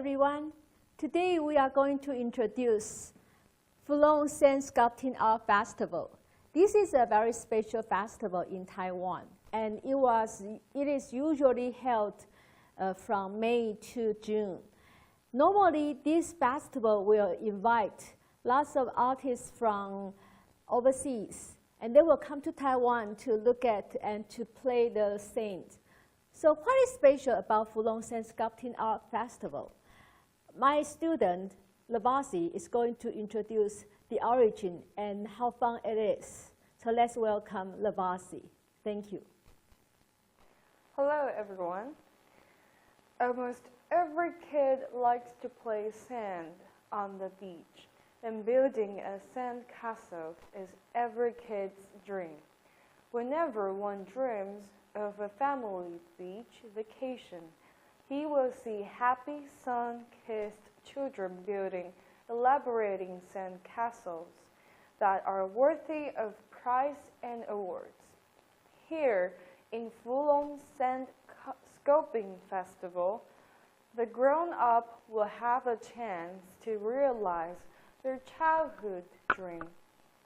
everyone. Today we are going to introduce Fulong Sand Sculpting Art Festival. This is a very special festival in Taiwan, and it is usually held from May to June. Normally, this festival will invite lots of artists from overseas, and they will come to Taiwan to look at and to play the sand. So what is special about Fulong Sand Sculpting Art Festival? My student, Lavasi, is going to introduce the origin and how fun it is. So let's welcome Lavasi. Thank you. Hello, everyone. Almost every kid likes to play sand on the beach, and building a sand castle is every kid's dream. Whenever one dreams of a family beach vacation, he will see happy sun-kissed children building elaborating sand castles that are worthy of prize and awards. Here in Fulong Sand Sculpting Festival, the grown-up will have a chance to realize their childhood dream,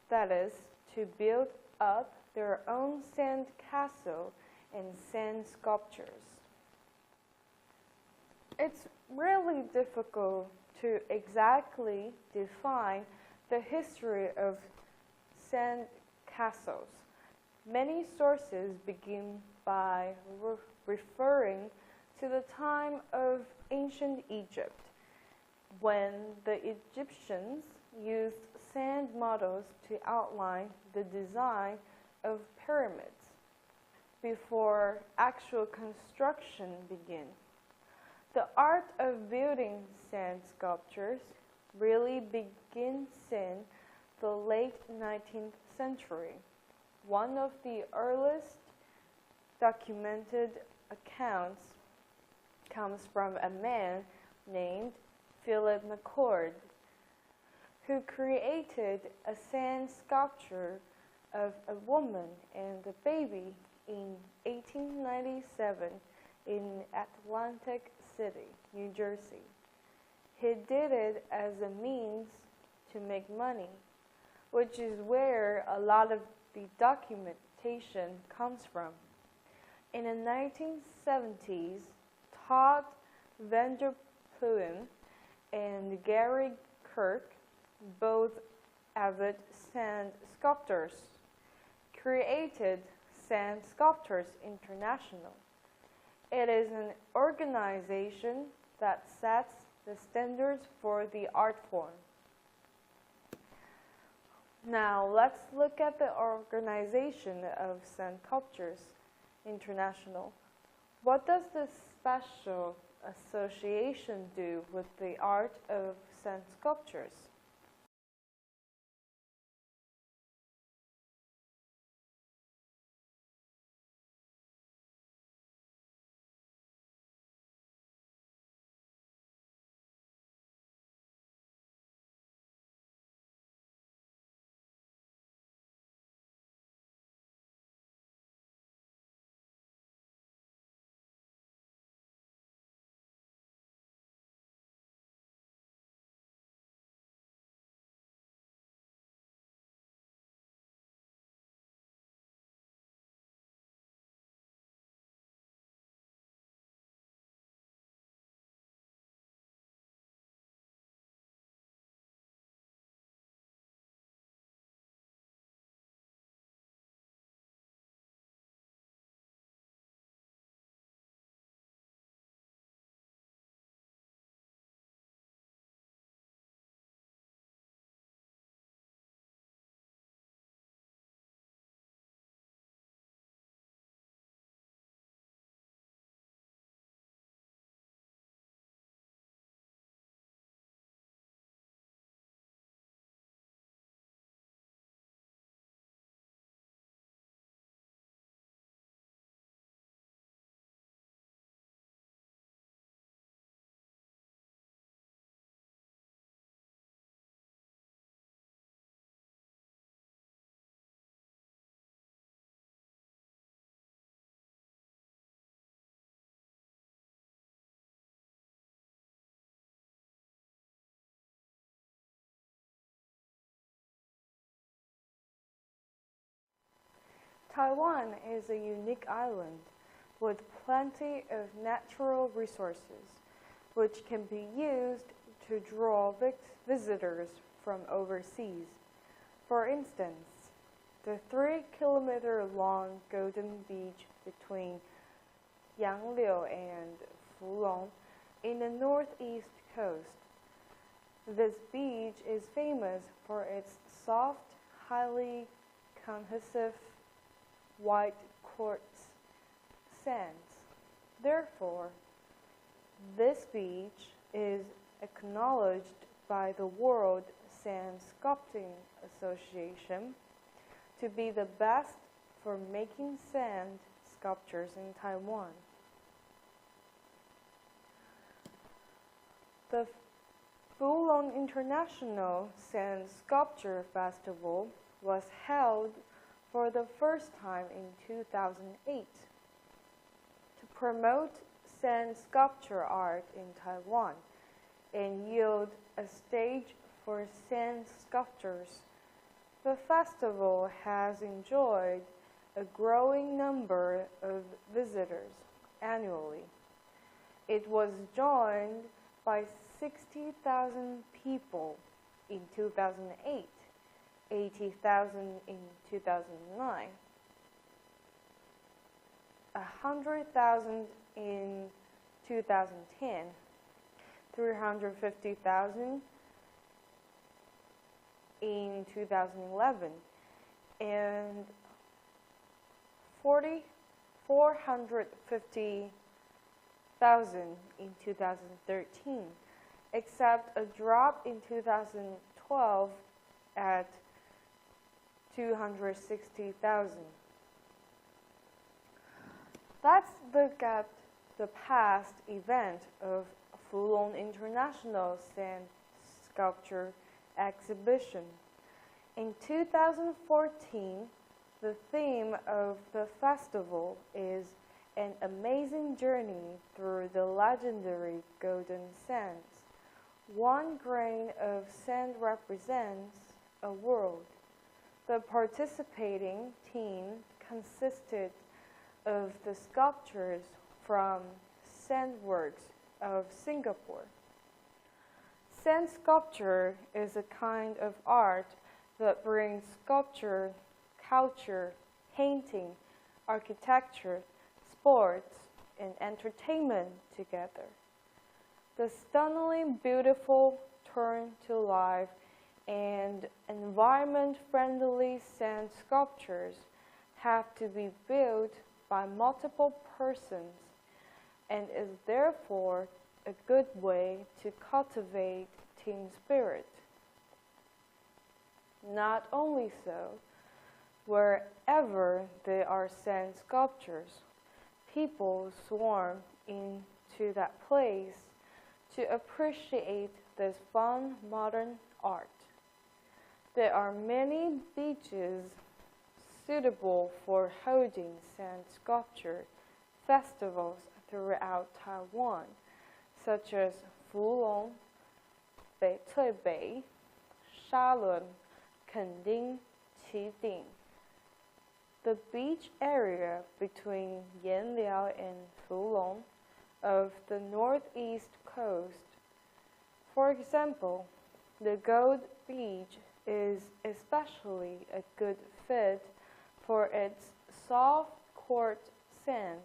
that is, to build up their own sand castle and sand sculptures. It's really difficult to exactly define the history of sand castles. Many sources begin by referring to the time of ancient Egypt, when the Egyptians used sand models to outline the design of pyramids before actual construction began. The art of building sand sculptures really begins in the late 19th century. One of the earliest documented accounts comes from a man named Philip McCord, who created a sand sculpture of a woman and a baby in 1897 in Atlantic City, New Jersey. He did it as a means to make money, which is where a lot of the documentation comes from. In the 1970s, Todd Vanderpluim and Gary Kirk, both avid sand sculptors, created Sand Sculptors International. It is an organization that sets the standards for the art form. Now let's look at the organization of Sand Sculptors International. What does this special association do with the art of sand sculptures? Taiwan is a unique island with plenty of natural resources, which can be used to draw visitors from overseas. For instance, the 3-kilometer-long Golden Beach between Yangliu and Fulong in the northeast coast. This beach is famous for its soft, highly cohesive white quartz sands. Therefore, this beach is acknowledged by the World Sand Sculpting Association to be the best for making sand sculptures in Taiwan. The Fulong International Sand Sculpture Festival was held for the first time in 2008 to promote sand sculpture art in Taiwan and yield a stage for sand sculptors. The festival has enjoyed a growing number of visitors annually. It was joined by 60,000 people in 2008, 80,000 in 2009, 100,000 in 2010, 350,000 in 2011, and 450,000 in 2013, except a drop in 2012 at 260,000. Let's look at the past event of Fulong International Sand Sculpture Exhibition. In 2014, the theme of the festival is an amazing journey through the legendary golden sands. 1 grain of sand represents a world. The participating team consisted of the sculptures from Sandworks of Singapore. Sand sculpture is a kind of art that brings sculpture, culture, painting, architecture, sports, and entertainment together. The stunningly beautiful, turn to life, and environment-friendly sand sculptures have to be built by multiple persons and is therefore a good way to cultivate team spirit. Not only so, wherever there are sand sculptures, people swarm into that place to appreciate this fun modern art. There are many beaches suitable for holding sand sculpture festivals throughout Taiwan, such as Fulong, Beitui, Shalun, Kending, Qiding. The beach area between Yanliao and Fulong of the northeast coast. For example, the Gold Beach is especially a good fit for its soft quartz sand.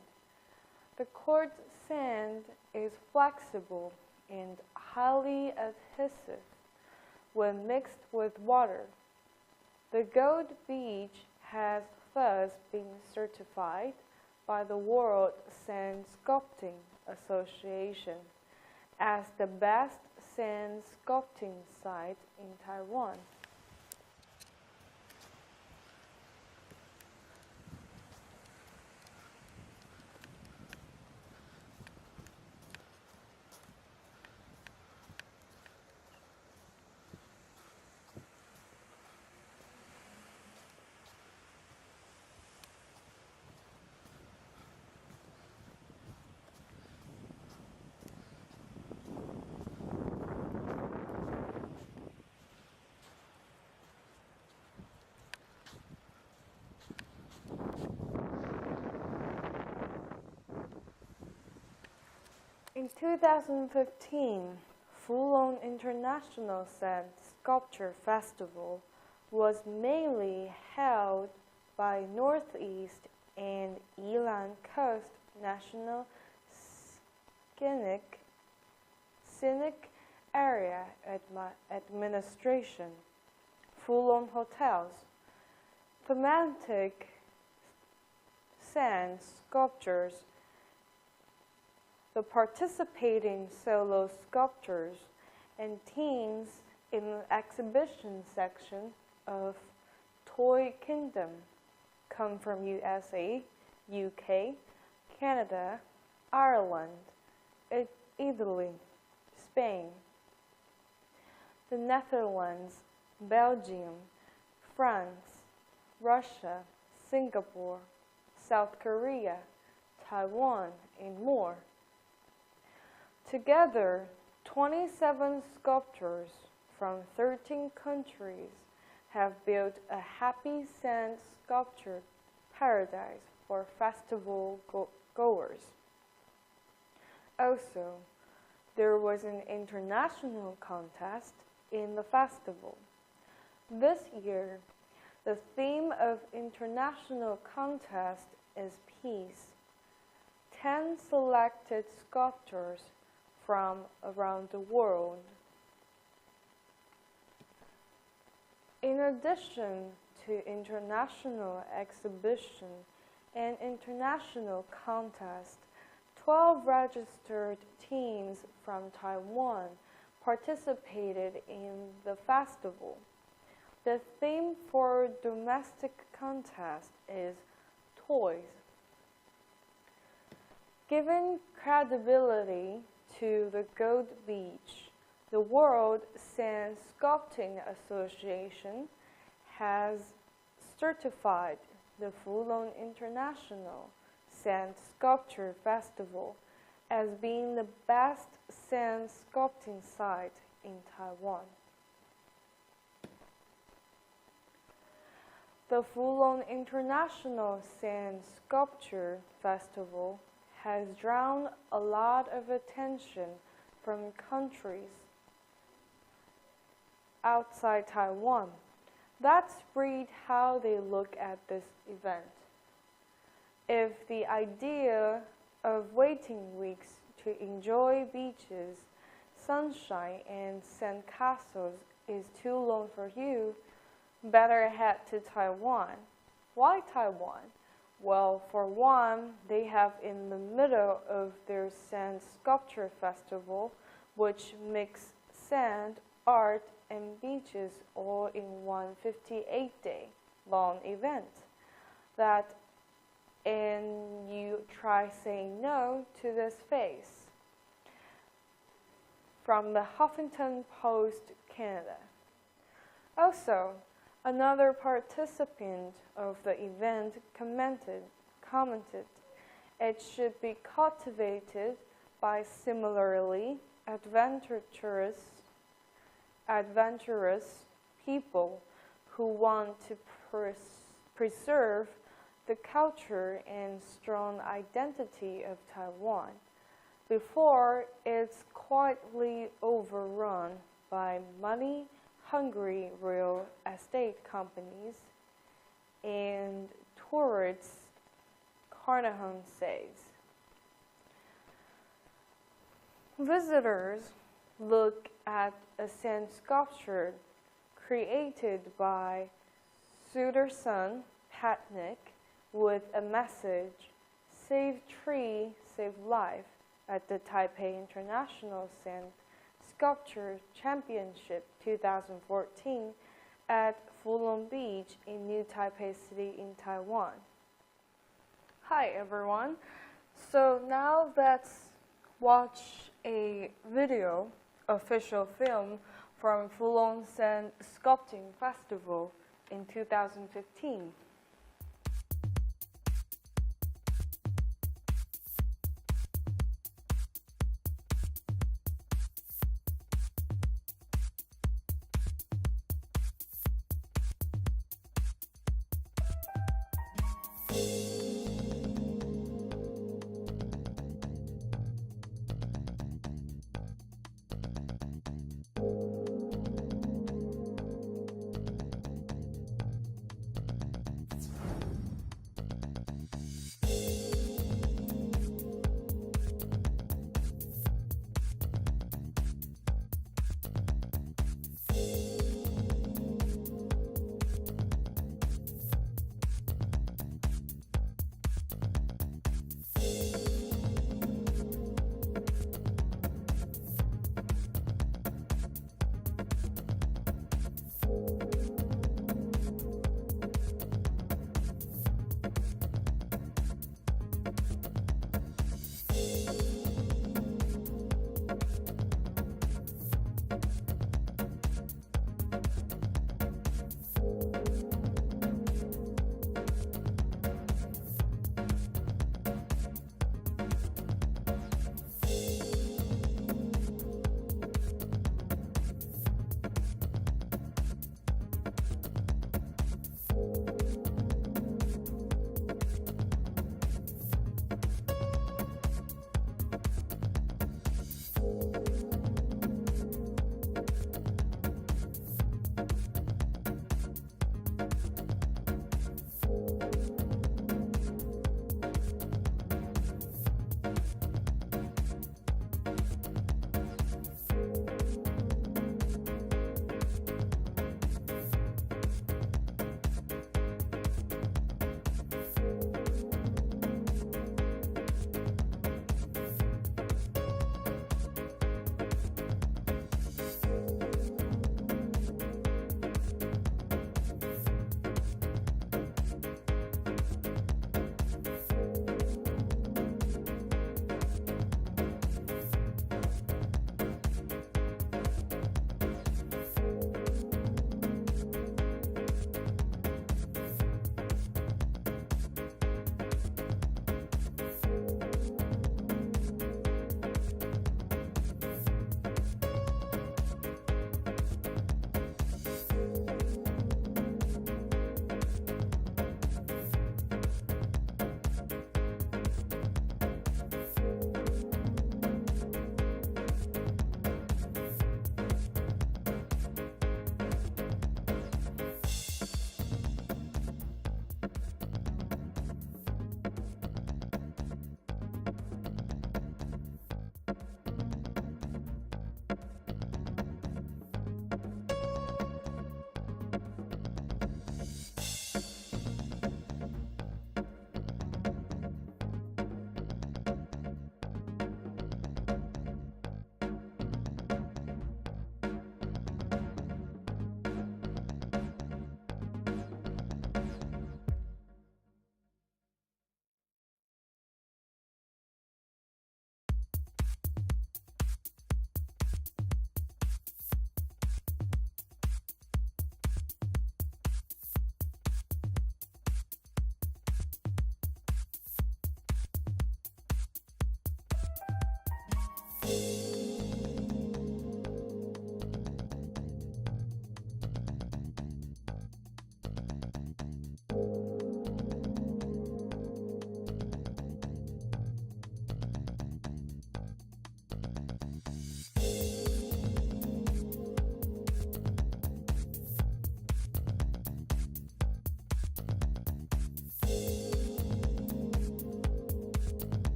The quartz sand is flexible and highly adhesive when mixed with water. The Gold Beach has thus been certified by the World Sand Sculpting Association as the best sand sculpting site in Taiwan. In 2015, Fulon International Sand Sculpture Festival was mainly held by Northeast and Eland Coast National Scenic Area Administration, Fulon Hotels, thematic sand sculptures, the participating solo sculptors, and teams in the exhibition section of Toy Kingdom come from USA, UK, Canada, Ireland, Italy, Spain, the Netherlands, Belgium, France, Russia, Singapore, South Korea, Taiwan, and more. Together, 27 sculptors from 13 countries have built a happy sand sculpture paradise for festival goers. Also, there was an international contest in the festival. This year, the theme of international contest is peace. 10 selected sculptors from around the world. In addition to international exhibition and international contest, 12 registered teams from Taiwan participated in the festival. The theme for domestic contest is toys. Given credibility to the Gold Beach, the World Sand Sculpting Association has certified the Fulon International Sand Sculpture Festival as being the best sand sculpting site in Taiwan. The Fulon International Sand Sculpture Festival has drawn a lot of attention from countries outside Taiwan. That's read how they look at this event. If the idea of waiting weeks to enjoy beaches, sunshine, and sand castles is too long for you, better head to Taiwan. Why Taiwan? Well, for one, they have in the middle of their sand sculpture festival, which mix sand, art, and beaches all in one 58-day long event. And you try saying no to this phase. From the Huffington Post, Canada. Also, another participant of the event commented, it should be cultivated by similarly adventurous people who want to preserve the culture and strong identity of Taiwan before it's quietly overrun by money-hungry real estate companies and tourists, Carnahan says. Visitors look at a sand sculpture created by Sudarshan Patnik with a message, "Save Tree, Save Life," at the Taipei International Sand Sculpture Championship 2014 at Fulon Beach in New Taipei City in Taiwan. Hi everyone. So now let's watch a video, official film from Fulon Sand Sculpting Festival in 2015.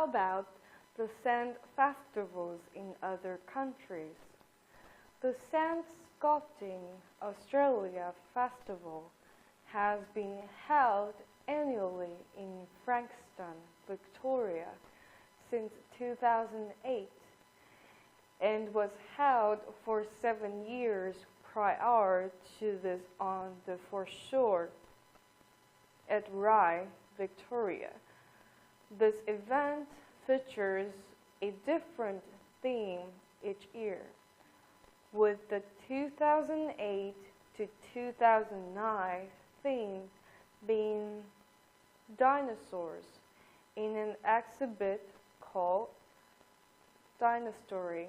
how about the sand festivals in other countries? The Sand Sculpting Australia Festival has been held annually in Frankston, Victoria since 2008 and was held for 7 years prior to this on the foreshore at Rye, Victoria. This event features a different theme each year, with the 2008 to 2009 theme being dinosaurs in an exhibit called Dinostory.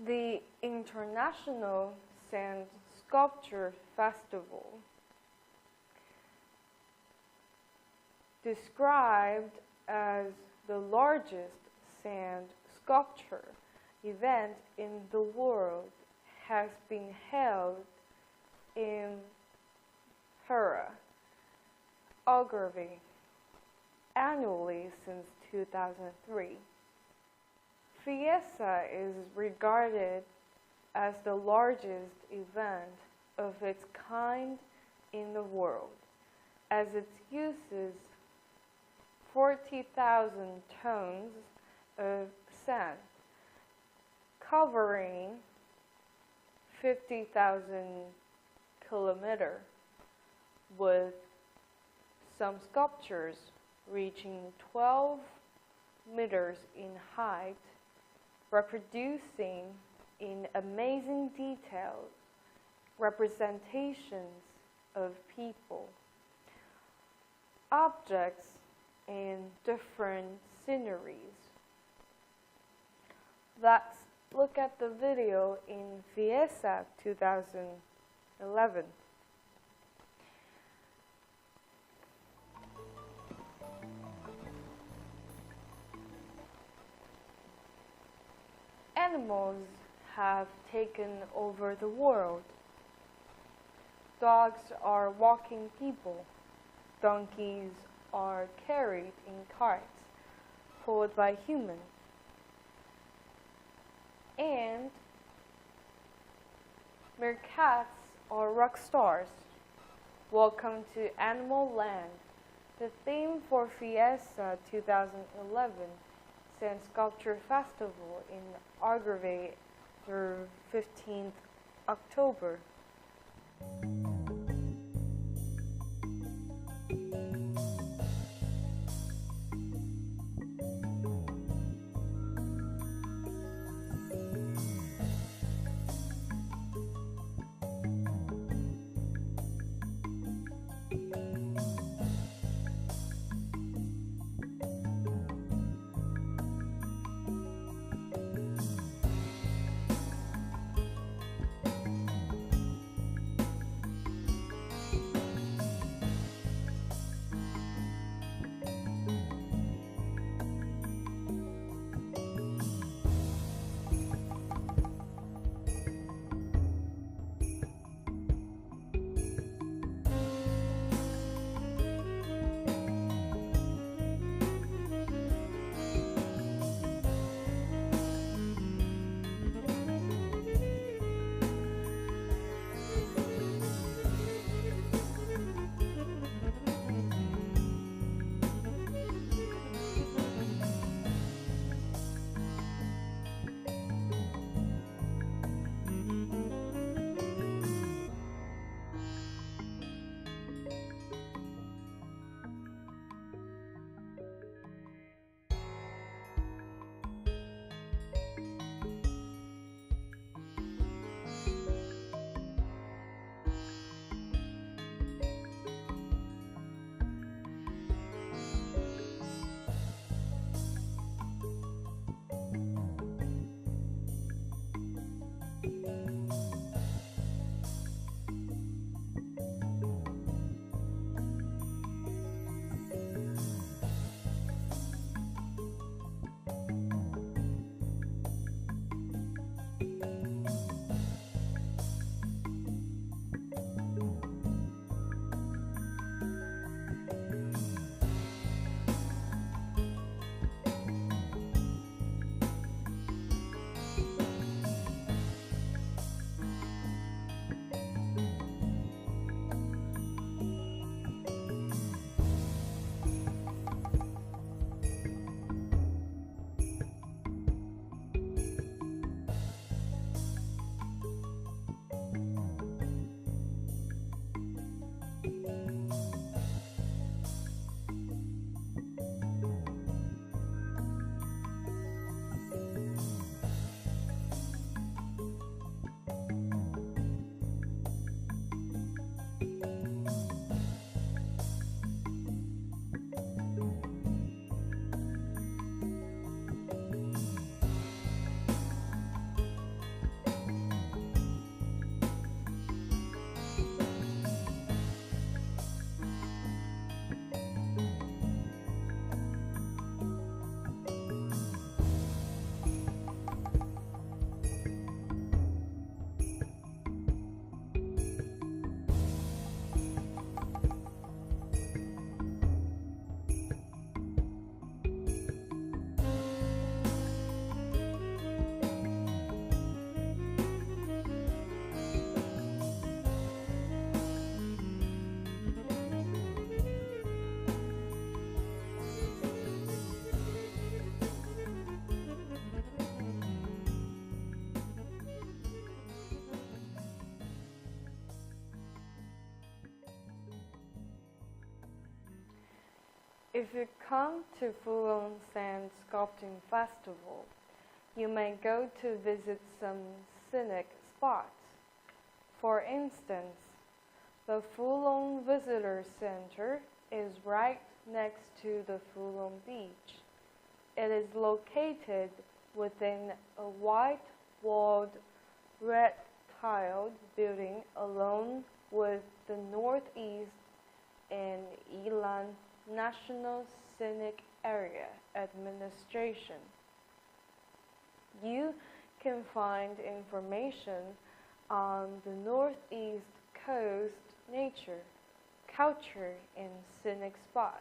The International Sand Sculpture Festival, described as the largest sand sculpture event in the world, has been held in Hera, Algarve, annually since 2003. Fiesta is regarded as the largest event of its kind in the world, as it uses 40,000 tons of sand, covering 50,000 kilometers, with some sculptures reaching 12 meters in height, reproducing in amazing detail representations of people, objects, and different sceneries. Let's look at the video in Fiesta 2011. Animals have taken over the world. Dogs are walking people. Donkeys are carried in carts pulled by humans. And meerkats are rock stars. Welcome to Animal Land. The theme for Fiesta 2011 Sand Sculpture Festival in Algarve through 15th October. If you come to Fulong Sand Sculpting Festival, you may go to visit some scenic spots. For instance, the Fulong Visitor Center is right next to the Fulong Beach. It is located within a white-walled, red-tiled building along with the Northeast and Yilan National Scenic Area Administration. You can find information on the Northeast Coast nature, culture, and scenic spots.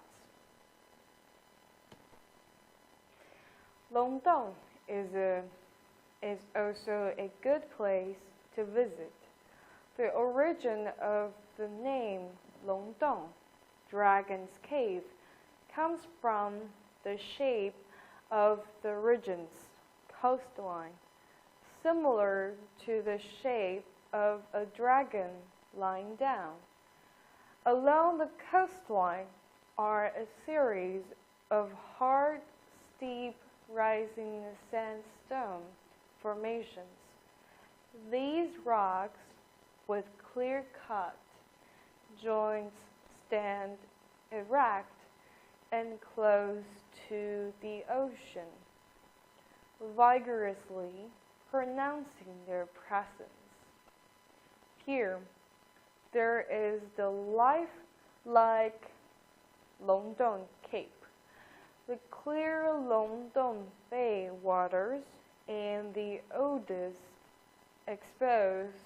Longdong is also a good place to visit. The origin of the name Longdong, Dragon's Cave, comes from the shape of the region's coastline, similar to the shape of a dragon lying down. Along the coastline are a series of hard, steep, rising sandstone formations. These rocks with clear-cut joints stand erect and close to the ocean, vigorously pronouncing their presence. Here, there is the lifelike Longdong Cape, the clear Longdong Bay waters, and the oldest exposed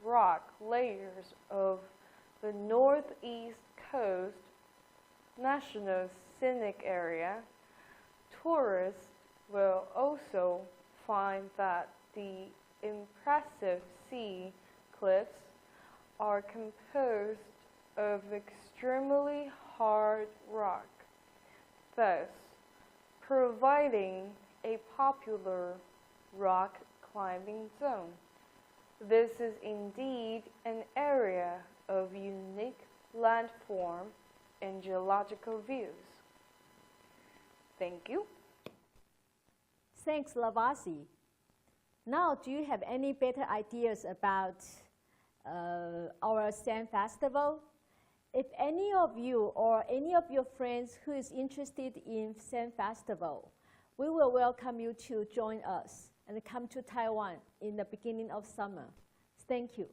rock layers of the Northeast Coast National Scenic Area. Tourists will also find that the impressive sea cliffs are composed of extremely hard rock, thus providing a popular rock climbing zone. This is indeed an area of unique landform and geological views. Thank you. Thanks, Lavasi. Now, do you have any better ideas about our sand festival? If any of you or any of your friends who is interested in sand festival, we will welcome you to join us and come to Taiwan in the beginning of summer. Thank you.